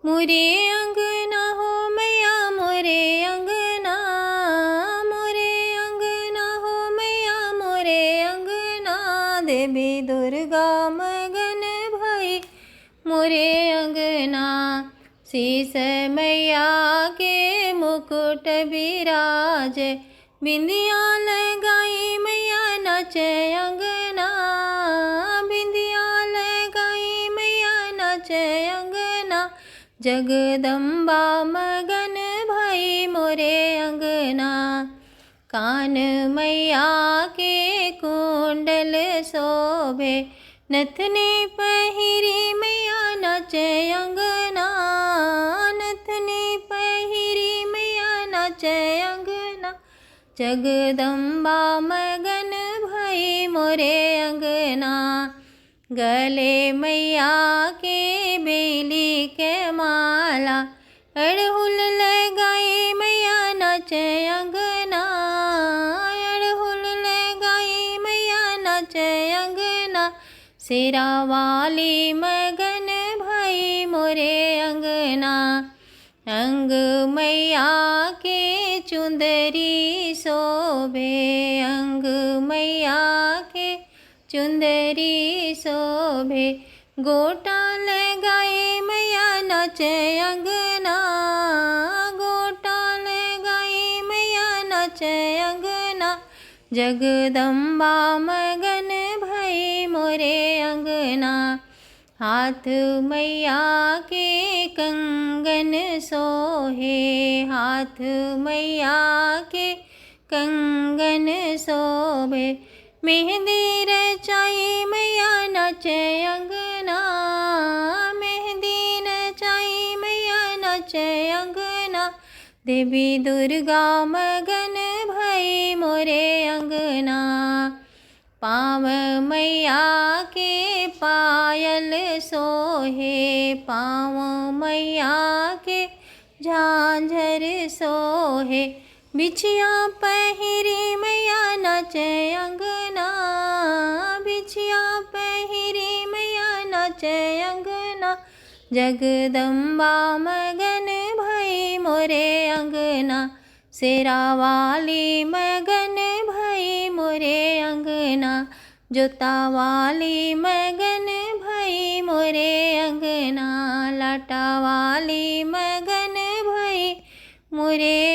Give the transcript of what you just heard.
मोरे अंगना हो मैया मोरे अंगना, मोरे अंगना हो मैया मोरे अंगना। देवी दुर्गा मगन भई मोरे अंगना। शीस मैया के मुकुट बिराज, बिंदिया लगाई मैया नाचे अंगना। बिंदिया लगाई मैया नाचे अंगना। जगदम्बा मगन भई मोरे अंगना। कान मैया के कुंडल शोभे, नथनी पहिरी मैया नाचे अंगना। नथनी पहिरी मैया नाचे अंगना। जगदम्बा मगन भई मोरे अंगना। गले मैया के बेली के माला, अड़हुल लगाई मैया नाचे अंगना। अड़हुल लगाई मैया नाचे अंगना। शेरा वाली मगन भई मोरे अंगना। अंग मैया के चुंदरी शोभे, अंग मैया के चुंदरी शोभे। गोटा लगाई मैया नाचे अंगना। गोटा लगाई मैया नाचे अंगना। जगदम्बा मगन भई मोरे अंगना। हाथ मैया के कंगन सोहे, हाथ मैया के कंगन शोभे। मेहंदी रचाई मैया नाचे अंगना। मेहंदी रचाई मैया नाचे अंगना। देवी दुर्गा मगन भई मोरे अंगना। पाँव मैया के पायल सोहे, पाँव मैया के झांझर सोहे। बिछिया पहिरी मैया नाचे अंगना। बिछिया पहिरी मैया नाचे अंगना। जगदम्बा मगन भई मोरे अंगना। शेरा वाली मगन भई मोरे अंगना। जोता वाली मगन भई मोरे अंगना। लाटा वाली मगन भई मोरे